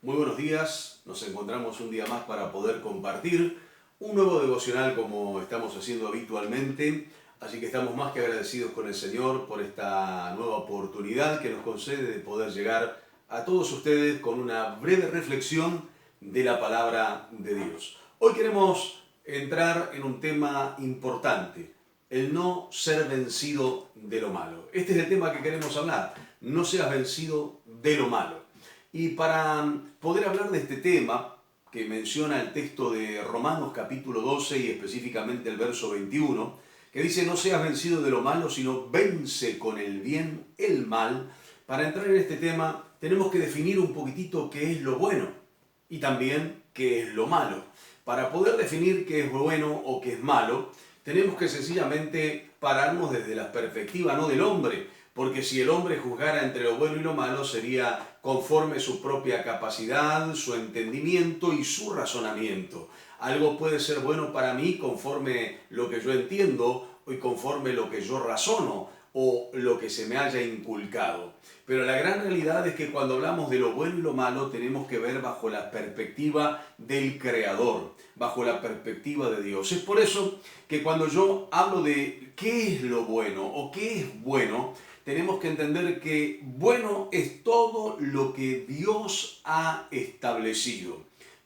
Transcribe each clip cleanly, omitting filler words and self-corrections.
Muy buenos días, nos encontramos un día más para poder compartir un nuevo devocional como estamos haciendo habitualmente, así que estamos más que agradecidos con el Señor por esta nueva oportunidad que nos concede de poder llegar a todos ustedes con una breve reflexión de la palabra de Dios. Hoy queremos entrar en un tema importante, el no ser vencido de lo malo. Este es el tema que queremos hablar, no seas vencido de lo malo. Y para poder hablar de este tema, que menciona el texto de Romanos capítulo 12 y específicamente el verso 21, que dice, no seas vencido de lo malo, sino vence con el bien el mal. Para entrar en este tema tenemos que definir un poquitito qué es lo bueno y también qué es lo malo. Para poder definir qué es bueno o qué es malo, tenemos que sencillamente pararnos desde la perspectiva no del hombre, porque si el hombre juzgara entre lo bueno y lo malo sería conforme su propia capacidad, su entendimiento y su razonamiento. Algo puede ser bueno para mí conforme lo que yo entiendo y conforme lo que yo razono o lo que se me haya inculcado. Pero la gran realidad es que cuando hablamos de lo bueno y lo malo tenemos que ver bajo la perspectiva del Creador, bajo la perspectiva de Dios. Es por eso que cuando yo hablo de qué es lo bueno o qué es bueno, tenemos que entender que bueno es todo lo que Dios ha establecido.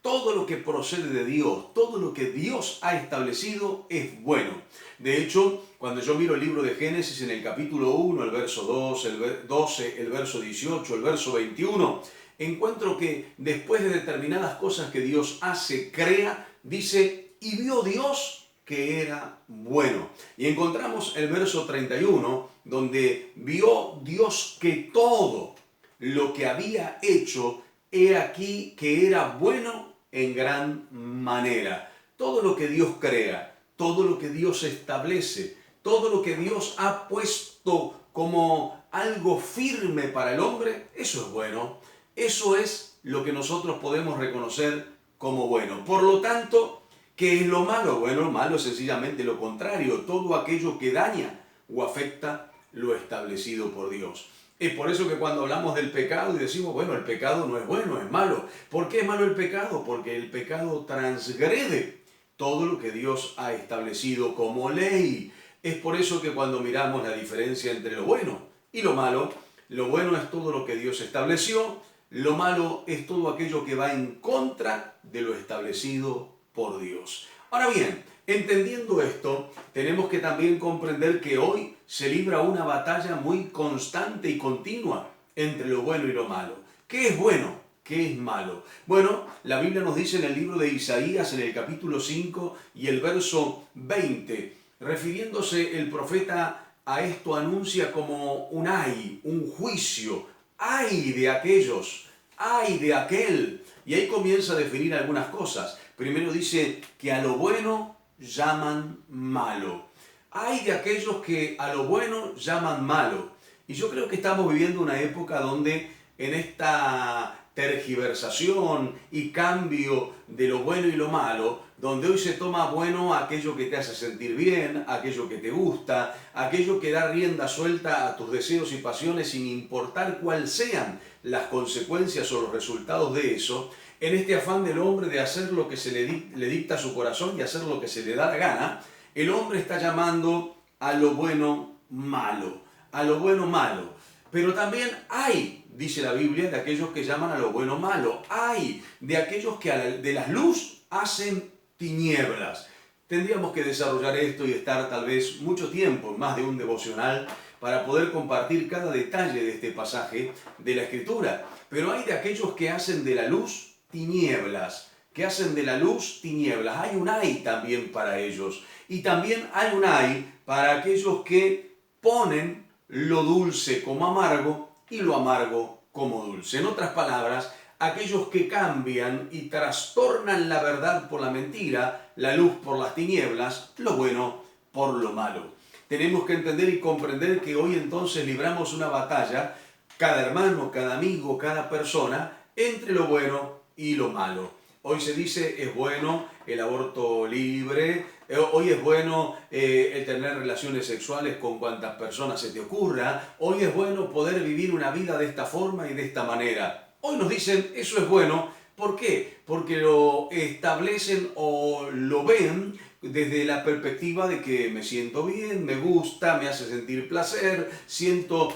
Todo lo que procede de Dios, todo lo que Dios ha establecido es bueno. De hecho, cuando yo miro el libro de Génesis en el capítulo 1, el verso 2, el 12, el verso 18, el verso 21, encuentro que después de determinadas cosas que Dios hace, crea, dice, y vio Dios que era bueno. Y encontramos el verso 31, donde vio Dios que todo lo que había hecho, he aquí que era bueno en gran manera. Todo lo que Dios crea, todo lo que Dios establece, todo lo que Dios ha puesto como algo firme para el hombre, eso es bueno. Eso es lo que nosotros podemos reconocer como bueno. Por lo tanto, ¿qué es lo malo? Bueno, lo malo es sencillamente lo contrario, todo aquello que daña o afecta lo establecido por Dios. Es por eso que cuando hablamos del pecado y decimos, bueno, el pecado no es bueno, es malo. ¿Por qué es malo el pecado? Porque el pecado transgrede todo lo que Dios ha establecido como ley. Es por eso que cuando miramos la diferencia entre lo bueno y lo malo es todo lo que Dios estableció, lo malo es todo aquello que va en contra de lo establecido por Dios. Ahora bien, entendiendo esto, tenemos que también comprender que hoy se libra una batalla muy constante y continua entre lo bueno y lo malo. ¿Qué es bueno? ¿Qué es malo? Bueno, la Biblia nos dice en el libro de Isaías, en el capítulo 5 y el verso 20, refiriéndose el profeta a esto anuncia como un ay, un juicio, ay de aquellos, ay de aquel. Y ahí comienza a definir algunas cosas. Primero dice que a lo bueno llaman malo. Hay de aquellos que a lo bueno llaman malo. Y yo creo que estamos viviendo una época donde en esta tergiversación y cambio de lo bueno y lo malo, donde hoy se toma bueno aquello que te hace sentir bien, aquello que te gusta, aquello que da rienda suelta a tus deseos y pasiones sin importar cuáles sean las consecuencias o los resultados de eso, en este afán del hombre de hacer lo que se le dicta a su corazón y hacer lo que se le da la gana, el hombre está llamando a lo bueno malo, a lo bueno malo. Pero también hay, dice la Biblia, de aquellos que llaman a lo bueno malo. Hay de aquellos que de la luz hacen tinieblas. Tendríamos que desarrollar esto y estar tal vez mucho tiempo, más de un devocional, para poder compartir cada detalle de este pasaje de la Escritura. Pero hay de aquellos que hacen de la luz tinieblas, que hacen de la luz tinieblas. Hay un ay también para ellos. Y también hay un ay para aquellos que ponen lo dulce como amargo y lo amargo como dulce. En otras palabras, aquellos que cambian y trastornan la verdad por la mentira, la luz por las tinieblas, lo bueno por lo malo. Tenemos que entender y comprender que hoy entonces libramos una batalla, cada hermano, cada amigo, cada persona, entre lo bueno y lo malo. Hoy se dice es bueno el aborto libre, hoy es bueno el tener relaciones sexuales con cuantas personas se te ocurra, hoy es bueno poder vivir una vida de esta forma y de esta manera. Hoy nos dicen, eso es bueno. ¿Por qué? Porque lo establecen o lo ven desde la perspectiva de que me siento bien, me gusta, me hace sentir placer, siento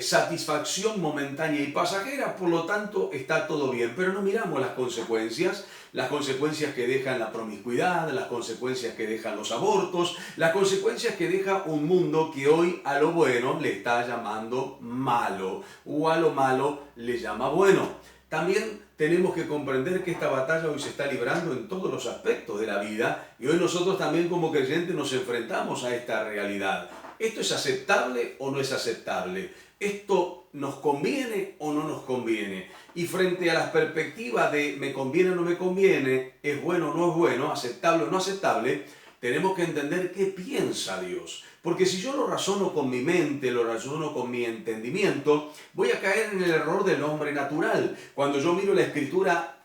satisfacción momentánea y pasajera, por lo tanto está todo bien. Pero no miramos las consecuencias que dejan la promiscuidad, las consecuencias que dejan los abortos, las consecuencias que deja un mundo que hoy a lo bueno le está llamando malo o a lo malo le llama bueno. También tenemos que comprender que esta batalla hoy se está librando en todos los aspectos de la vida y hoy nosotros también como creyentes nos enfrentamos a esta realidad. ¿Esto es aceptable o no es aceptable? ¿Esto nos conviene o no nos conviene? Y frente a las perspectivas de me conviene o no me conviene, es bueno o no es bueno, aceptable o no aceptable, tenemos que entender qué piensa Dios. Porque si yo lo razono con mi mente, lo razono con mi entendimiento, voy a caer en el error del hombre natural. Cuando yo miro la escritura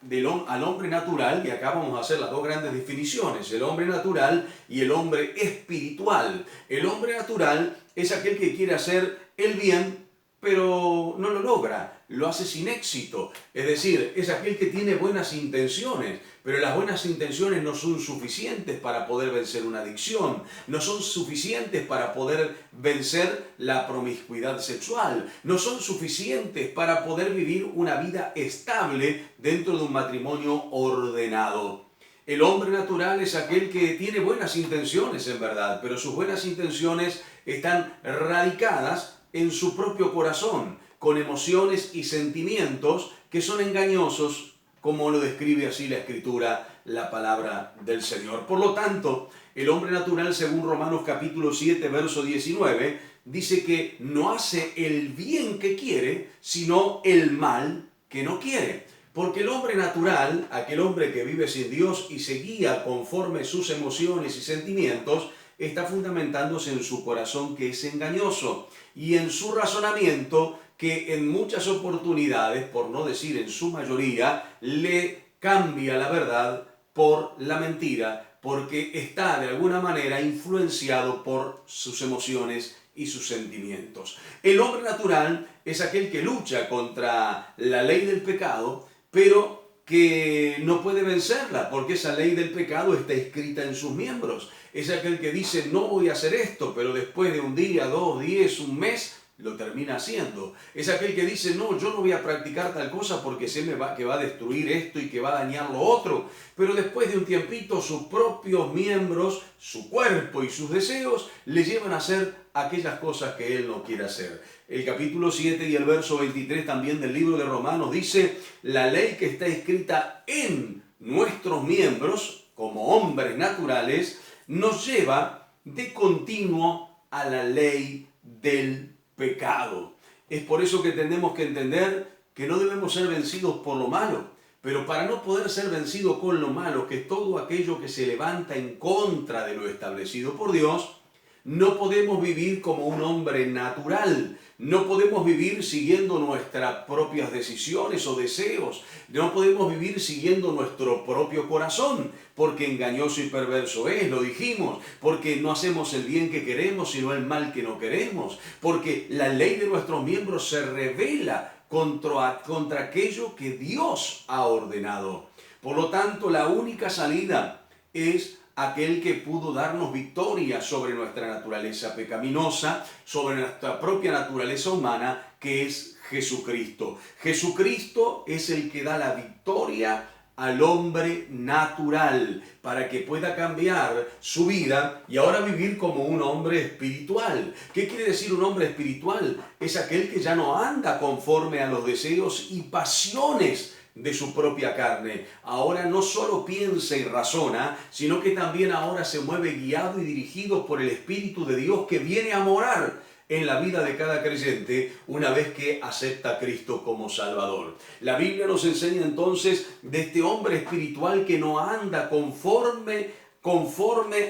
al hombre natural, y acá vamos a hacer las dos grandes definiciones, el hombre natural y el hombre espiritual. El hombre natural es aquel que quiere hacer el bien, pero no lo logra, lo hace sin éxito. Es decir, es aquel que tiene buenas intenciones, pero las buenas intenciones no son suficientes para poder vencer una adicción, no son suficientes para poder vencer la promiscuidad sexual, no son suficientes para poder vivir una vida estable dentro de un matrimonio ordenado. El hombre natural es aquel que tiene buenas intenciones en verdad, pero sus buenas intenciones están radicadas en su propio corazón, con emociones y sentimientos que son engañosos, como lo describe así la Escritura, la palabra del Señor. Por lo tanto, el hombre natural, según Romanos capítulo 7, verso 19, dice que no hace el bien que quiere, sino el mal que no quiere. Porque el hombre natural, aquel hombre que vive sin Dios y se guía conforme sus emociones y sentimientos, está fundamentándose en su corazón que es engañoso y en su razonamiento que en muchas oportunidades, por no decir en su mayoría, le cambia la verdad por la mentira, porque está de alguna manera influenciado por sus emociones y sus sentimientos. El hombre natural es aquel que lucha contra la ley del pecado, pero que no puede vencerla, porque esa ley del pecado está escrita en sus miembros. Es aquel que dice, no voy a hacer esto, pero después de un día, 2, 10, un mes, lo termina haciendo. Es aquel que dice, no, yo no voy a practicar tal cosa porque sé que va a destruir esto y que va a dañar lo otro. Pero después de un tiempito, sus propios miembros, su cuerpo y sus deseos, le llevan a hacer aquellas cosas que él no quiere hacer. El capítulo 7 y el verso 23 también del libro de Romanos dice, la ley que está escrita en nuestros miembros, como hombres naturales, nos lleva de continuo a la ley del pecado. Es por eso que tenemos que entender que no debemos ser vencidos por lo malo, pero para no poder ser vencidos con lo malo, que es todo aquello que se levanta en contra de lo establecido por Dios, no podemos vivir como un hombre natural, no podemos vivir siguiendo nuestras propias decisiones o deseos, no podemos vivir siguiendo nuestro propio corazón, porque engañoso y perverso es, lo dijimos, porque no hacemos el bien que queremos, sino el mal que no queremos, porque la ley de nuestros miembros se revela contra aquello que Dios ha ordenado. Por lo tanto, la única salida es aquel que pudo darnos victoria sobre nuestra naturaleza pecaminosa, sobre nuestra propia naturaleza humana, que es Jesucristo. Jesucristo es el que da la victoria al hombre natural para que pueda cambiar su vida y ahora vivir como un hombre espiritual. ¿Qué quiere decir un hombre espiritual? Es aquel que ya no anda conforme a los deseos y pasiones de su propia carne. Ahora no solo piensa y razona, sino que también ahora se mueve guiado y dirigido por el Espíritu de Dios que viene a morar en la vida de cada creyente una vez que acepta a Cristo como Salvador. La Biblia nos enseña entonces de este hombre espiritual que no anda conforme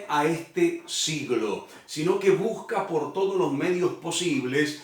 a este siglo, sino que busca por todos los medios posibles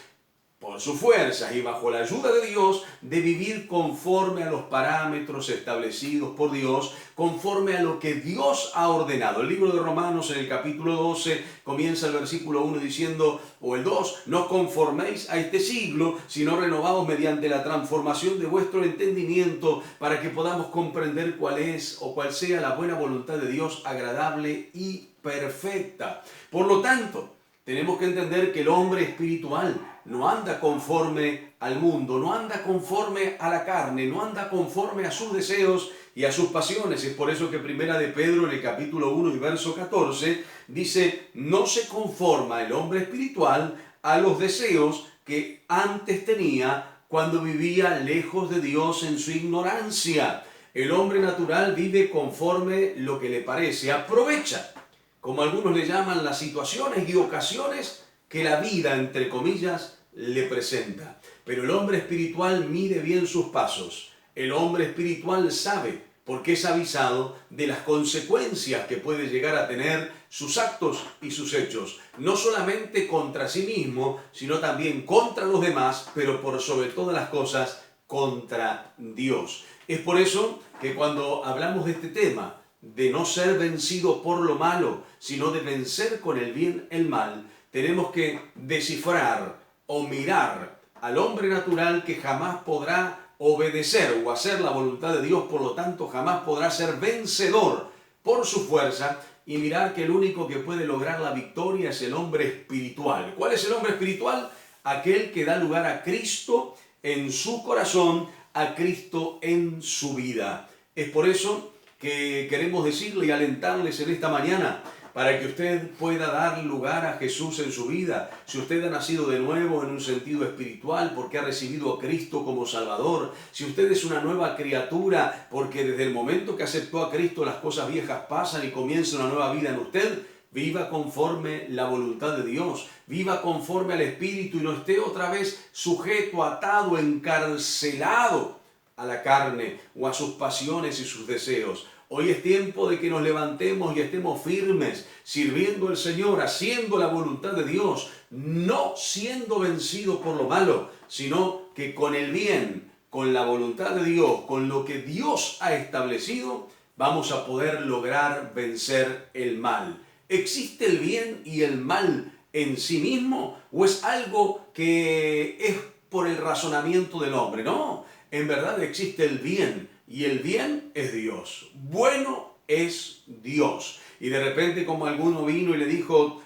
por sus fuerzas y bajo la ayuda de Dios, de vivir conforme a los parámetros establecidos por Dios, conforme a lo que Dios ha ordenado. El libro de Romanos, en el capítulo 12, comienza el versículo 1 diciendo, o el 2, no os conforméis a este siglo, sino renovaos mediante la transformación de vuestro entendimiento, para que podamos comprender cuál es o cuál sea la buena voluntad de Dios, agradable y perfecta. Por lo tanto, tenemos que entender que el hombre espiritual no anda conforme al mundo, no anda conforme a la carne, no anda conforme a sus deseos y a sus pasiones. Es por eso que Primera de Pedro, en el capítulo 1 y verso 14, dice, no se conforma el hombre espiritual a los deseos que antes tenía cuando vivía lejos de Dios en su ignorancia. El hombre natural vive conforme lo que le parece, aprovecha, como algunos le llaman, las situaciones y ocasiones que la vida, entre comillas, le presenta. Pero el hombre espiritual mide bien sus pasos. El hombre espiritual sabe, porque es avisado, de las consecuencias que puede llegar a tener sus actos y sus hechos. No solamente contra sí mismo, sino también contra los demás, pero por sobre todas las cosas, contra Dios. Es por eso que cuando hablamos de este tema, de no ser vencido por lo malo, sino de vencer con el bien el mal, tenemos que descifrar o mirar al hombre natural que jamás podrá obedecer o hacer la voluntad de Dios, por lo tanto jamás podrá ser vencedor por su fuerza, y mirar que el único que puede lograr la victoria es el hombre espiritual. ¿Cuál es el hombre espiritual? Aquel que da lugar a Cristo en su corazón, a Cristo en su vida. Es por eso que queremos decirle y alentarles en esta mañana, para que usted pueda dar lugar a Jesús en su vida. Si usted ha nacido de nuevo en un sentido espiritual porque ha recibido a Cristo como Salvador, si usted es una nueva criatura porque desde el momento que aceptó a Cristo las cosas viejas pasan y comienza una nueva vida en usted, viva conforme la voluntad de Dios, viva conforme al Espíritu y no esté otra vez sujeto, atado, encarcelado a la carne o a sus pasiones y sus deseos. Hoy es tiempo de que nos levantemos y estemos firmes, sirviendo al Señor, haciendo la voluntad de Dios, no siendo vencidos por lo malo, sino que con el bien, con la voluntad de Dios, con lo que Dios ha establecido, vamos a poder lograr vencer el mal. ¿Existe el bien y el mal en sí mismo o es algo que es por el razonamiento del hombre? No, en verdad existe el bien. Y el bien es Dios. Bueno es Dios. Y de repente como alguno vino y le dijo,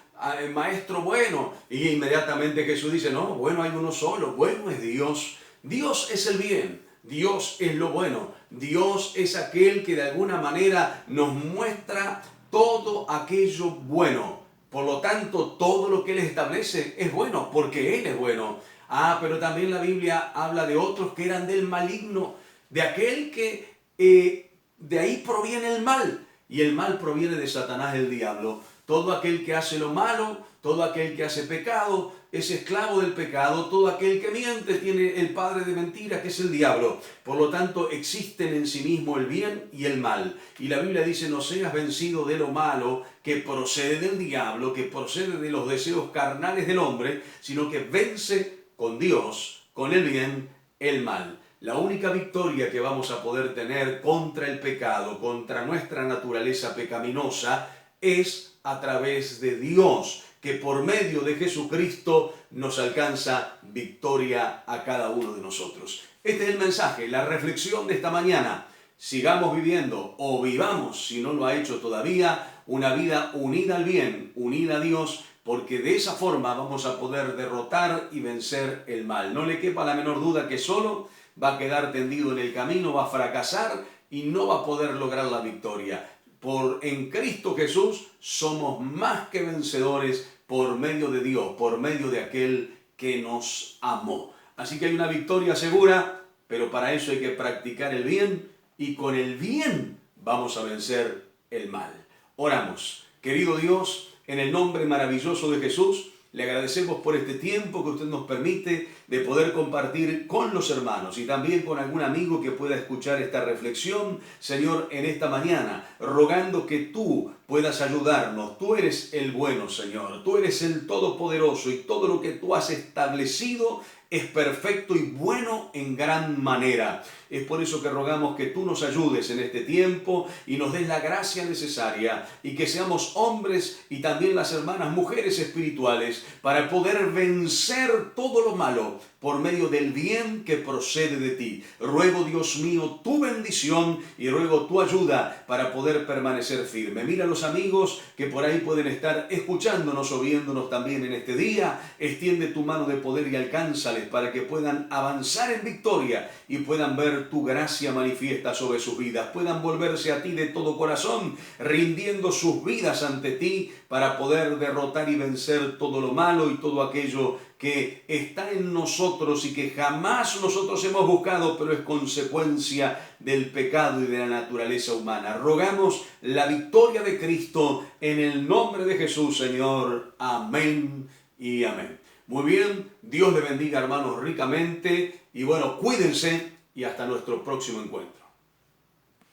maestro bueno, y inmediatamente Jesús dice, no, bueno hay uno solo, bueno es Dios. Dios es el bien, Dios es lo bueno, Dios es aquel que de alguna manera nos muestra todo aquello bueno. Por lo tanto, todo lo que Él establece es bueno, porque Él es bueno. Pero también la Biblia habla de otros que eran del maligno, de aquel que de ahí proviene el mal, y el mal proviene de Satanás, el diablo. Todo aquel que hace lo malo, todo aquel que hace pecado, es esclavo del pecado. Todo aquel que miente tiene el padre de mentira, que es el diablo. Por lo tanto, existen en sí mismo el bien y el mal. Y la Biblia dice, no seas vencido de lo malo que procede del diablo, que procede de los deseos carnales del hombre, sino que vence con Dios, con el bien, el mal. La única victoria que vamos a poder tener contra el pecado, contra nuestra naturaleza pecaminosa, es a través de Dios, que por medio de Jesucristo nos alcanza victoria a cada uno de nosotros. Este es el mensaje, la reflexión de esta mañana. Sigamos viviendo o vivamos, si no lo ha hecho todavía, una vida unida al bien, unida a Dios, porque de esa forma vamos a poder derrotar y vencer el mal. No le quepa la menor duda que solo va a quedar tendido en el camino, va a fracasar y no va a poder lograr la victoria. En Cristo Jesús somos más que vencedores por medio de Dios, por medio de aquel que nos amó. Así que hay una victoria segura, pero para eso hay que practicar el bien y con el bien vamos a vencer el mal. Oramos. Querido Dios, en el nombre maravilloso de Jesús, le agradecemos por este tiempo que usted nos permite de poder compartir con los hermanos y también con algún amigo que pueda escuchar esta reflexión, Señor, en esta mañana, rogando que tú puedas ayudarnos. Tú eres el bueno, Señor. Tú eres el todopoderoso y todo lo que tú has establecido es perfecto y bueno en gran manera. Es por eso que rogamos que tú nos ayudes en este tiempo y nos des la gracia necesaria y que seamos hombres y también las hermanas mujeres espirituales para poder vencer todo lo malo por medio del bien que procede de ti. Ruego, Dios mío, tu bendición y ruego tu ayuda para poder permanecer firme. Mira a los amigos que por ahí pueden estar escuchándonos o viéndonos también en este día. Extiende tu mano de poder y alcánzales para que puedan avanzar en victoria y puedan ver tu gracia manifiesta sobre sus vidas, puedan volverse a ti de todo corazón, rindiendo sus vidas ante ti para poder derrotar y vencer todo lo malo y todo aquello que está en nosotros y que jamás nosotros hemos buscado, pero es consecuencia del pecado y de la naturaleza humana. Rogamos la victoria de Cristo en el nombre de Jesús, Señor. Amén y amén. Muy bien, Dios le bendiga, hermanos, ricamente. Y bueno, cuídense y hasta nuestro próximo encuentro.